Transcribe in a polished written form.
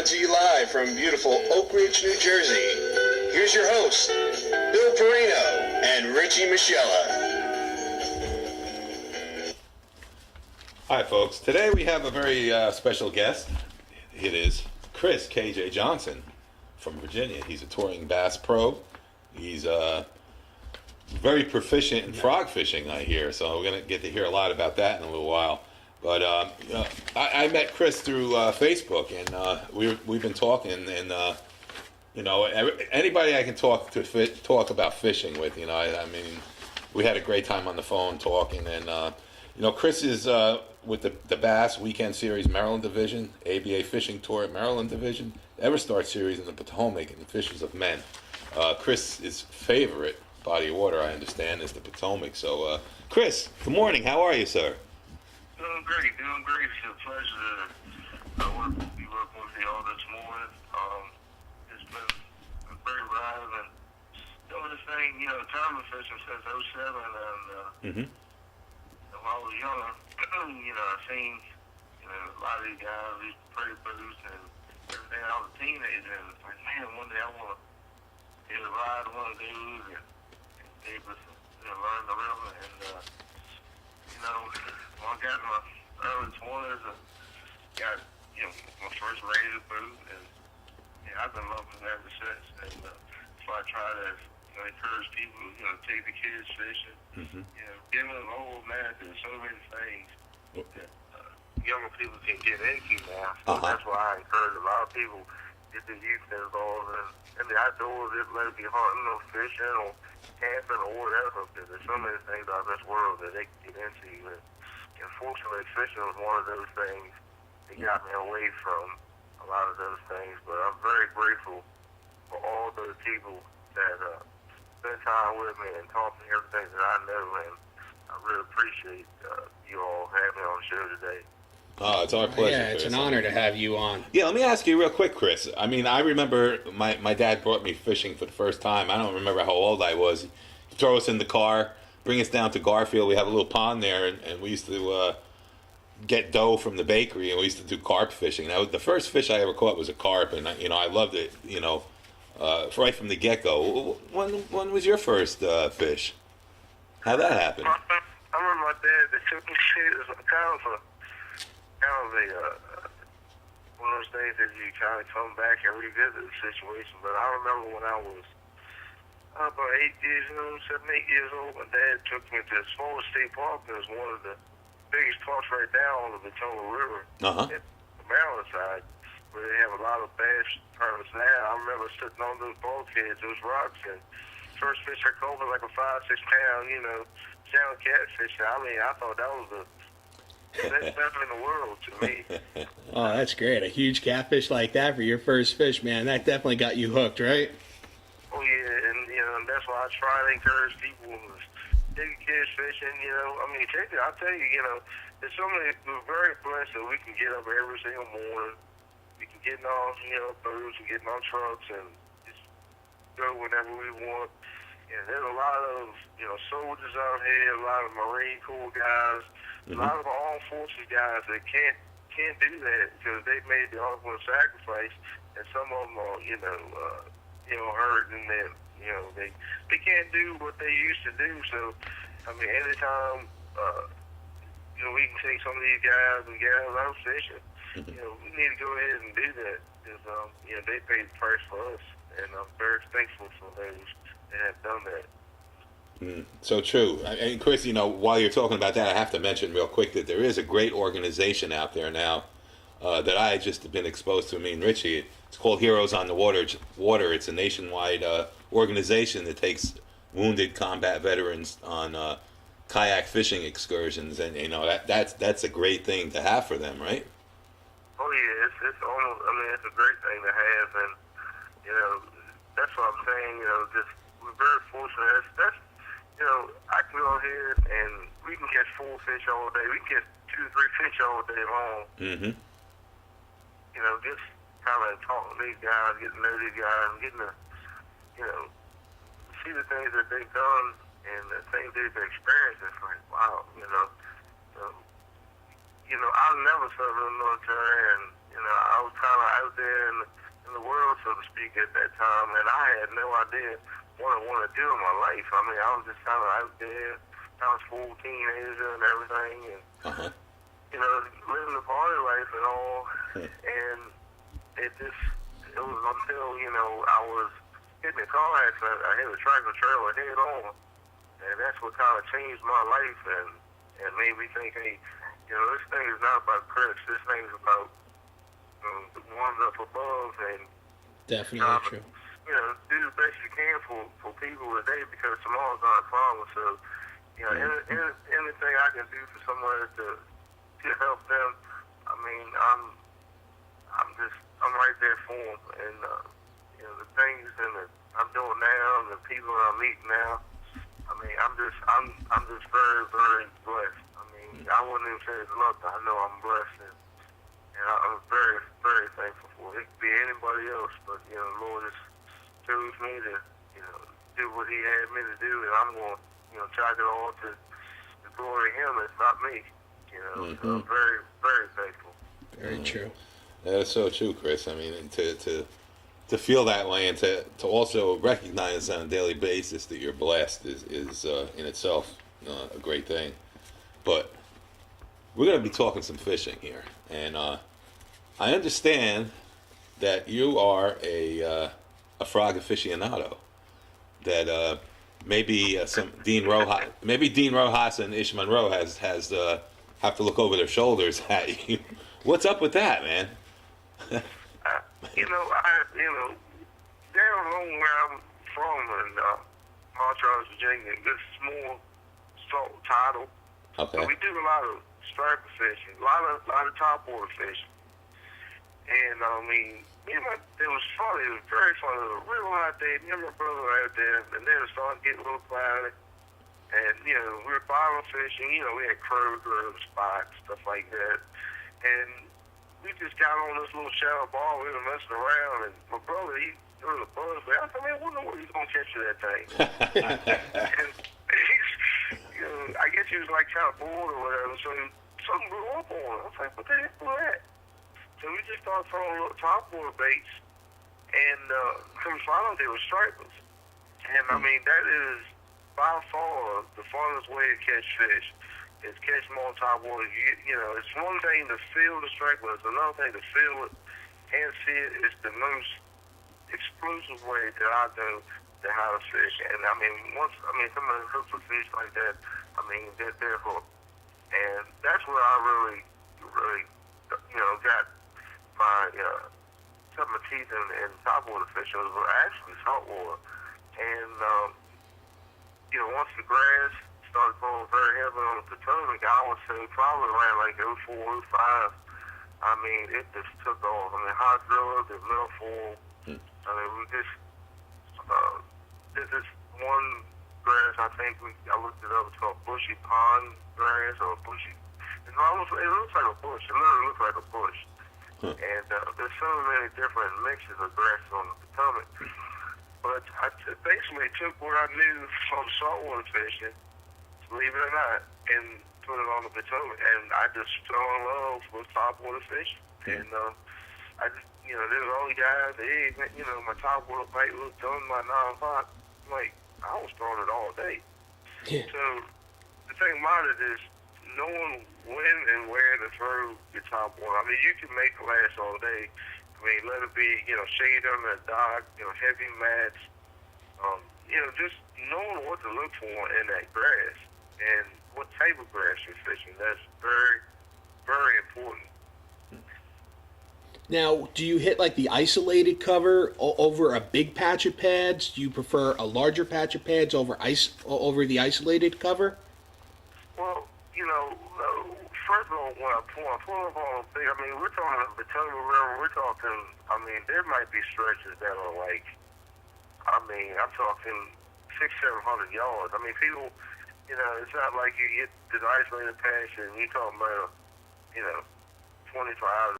to you live from beautiful Oak Ridge, New Jersey. Here's your hosts, Bill Perino and Richie Moschella. Hi, folks. Today we have a very special guest. It is Kris, KJ Johnson from Virginia. He's a touring bass pro. He's very proficient in frog fishing, I hear. So we're going to get to hear a lot about that in a little while. But I met Kris through Facebook, and we've been talking, and anybody I can talk about fishing with, I mean, we had a great time on the phone talking, and Kris is with the Bass Weekend Series Maryland Division, ABA Fishing Tour at Maryland Division, Everstart Series in the Potomac, and the Fishes of Men. Kris's favorite body of water, I understand, is the Potomac. So, Kris, good morning. How are you, sir? Doing great. It's a pleasure to be working with you all this morning. It's been a great ride, and doing this thing, tournament fishing since '07, and when I was younger, I seen, a lot of these guys, these pretty boots and everything. I was a teenager, and it's like, man, one day I want to get a ride one of these and be able to learn the rhythm, and when I got in my early 20s, I got, my first razor boot, and I've been loving that ever since. And so I try to encourage people, take the kids fishing, give them an old man. There's so many things that younger people can get into now. So that's why I encourage a lot of people get the youth involved in the outdoors, let it be hunting or fishing or camping or whatever, because there's so many things out of this world that they can get into. And unfortunately, fishing was one of those things that got me away from a lot of those things. But I'm very grateful for all those people that spend time with me and taught me everything that I know. And I really appreciate you all having me on the show today. Oh, it's our pleasure. Yeah, it's an honor to have you on. Yeah, let me ask you real quick, Kris. I mean, I remember my dad brought me fishing for the first time. I don't remember how old I was. He'd throw us in the car, bring us down to Garfield. We have a little pond there, and we used to get dough from the bakery, and we used to do carp fishing. That was the first fish I ever caught was a carp, and I loved it. Right from the get-go. When was your first fish? How'd that happen? I remember my dad that took me to one of those things that you kind of come back and revisit the situation. But I remember when I was about 8 years old, my dad took me to the smallest state park. It was one of the biggest parks right down on the Potomac River at the Maryland side, where they have a lot of bass tournaments now. I remember sitting on those bulkheads, those rocks, and first fish I caught was like a 5-6 pound, sound catfish. I mean, I thought that was the best stuff in the world to me. Oh, that's great. A huge catfish like that for your first fish, man. That definitely got you hooked, right? Oh, yeah, and, that's why I try to encourage people to take kids fishing, I mean, I'll tell you, there's so many, we're very blessed that we can get up every single morning. We can get in our, boats and get in our trucks and just go whenever we want. And there's a lot of, soldiers out here, a lot of Marine Corps guys, a lot of armed forces guys that can't do that because they made the ultimate sacrifice, and some of them are, hurt, and then, they can't do what they used to do. So, I mean, anytime, we can take some of these guys and gals out fishing, we need to go ahead and do that because, they paid the price for us, and I'm very thankful for those that have done that. So true. And Kris, while you're talking about that, I have to mention real quick that there is a great organization out there now that I just have been exposed to. I mean, Richie, it's called Heroes on the Water. It's a nationwide organization that takes wounded combat veterans on kayak fishing excursions, and that's a great thing to have for them, right? Oh yeah, it's almost. I mean, it's a great thing to have, and that's what I'm saying. Just we're very fortunate. That's I can go ahead and we can catch 4 fish all day. We can catch 2 or 3 fish all day long. Just kind of talking to these guys, getting to know these guys, and getting to, see the things that they've done and the things they've experienced. It's like, wow, I never served in the military, and I was kind of out there in the world, so to speak, at that time, and I had no idea what I wanted to do in my life. I mean, I was just kind of out there. I was full teenager and everything, and Uh-huh. living the party life and all. And it was until I was hitting a car accident. I hit a tractor trailer head on, and that's what kind of changed my life and made me think, hey, this thing is not about Kris. This thing is about the ones up above, and Definitely true. do the best you can for people today, because tomorrow's not promised. So, anything I can do for somebody to help them, I mean, I'm right there for them. And the things I'm doing now, and the people I'm meeting now, I mean, I'm just very, very blessed. I mean, I wouldn't even say it's luck. I know I'm blessed, and I'm very, very thankful for it. It could be anybody else, but the Lord just chose me to do what He had me to do, and I'm going to try to all to the glory of Him. It's not me. So I'm very, very thankful. Very true. That's so true, Kris. I mean, and to feel that way, and to also recognize on a daily basis that you're blessed is in itself a great thing. But we're going to be talking some fishing here, and I understand that you are a frog aficionado. That maybe Dean Rojas and Ish Monroe has have to look over their shoulders at you. What's up with that, man? Down home where I'm from in Moschella, Virginia, good small salt tidal. Okay. So we do a lot of striper fishing, a lot of topwater fishing. And I mean, it was funny. It was very funny. It was a real hot day. Me and my brother were out there, and then it started getting a little cloudy. And we were bottom fishing. We had curved spots, stuff like that. And we just got on this little shallow ball. We were messing around, and my brother, there was a buzz there. I said, man, I wonder where he's gonna catch that thing. And he's, I guess he was like kind of bored or whatever. So something blew up on him. I was like, what the heck was that? So we just started throwing little topwater baits, and come find out they were stripers. And I mean, that is by far the funnest way to catch fish. Is catch them on top water. It's one thing to feel the stripe, but it's another thing to feel it and see it. It's the most exclusive way that I know to how to fish. And I mean, somebody hooks a fish like that, I mean, they're hooked. And that's where I really, really, got my cut my teeth in topwater fishing. It was actually saltwater. And once the grass started going very heavy on the Potomac, I would say probably around like 04, 05. I mean, it just took off. I mean, hot drillers, the milfoil. I mean, we just did this one grass. I think I looked it up. It's called bushy pond grass or bushy. It looks like a bush. It literally looks like a bush. And there's so many different mixes of grasses on the Potomac. But I basically took what I knew from saltwater fishing, believe it or not, and put it on the Potomac. And I just fell in love with topwater fishing. And I just, there was all the guys, hey, my topwater bait was done by 9 o'clock. Like, I was throwing it all day. Yeah. So the thing about it is knowing when and where to throw your topwater. I mean, you can make it last all day. I mean, let it be, shade under a dock, heavy mats. Just knowing what to look for in that grass and what type of grass you're fishing. That's very, very important. Now, do you hit like the isolated cover over a big patch of pads? Do you prefer a larger patch of pads over the isolated cover? Well, first of all, when I pull up on a big, I mean, we're talking the Potomac River. We're talking, I mean, there might be stretches that are like, I mean, I'm talking 600-700 yards. I mean, people, it's not like you get this isolated patch and you're talking about, 25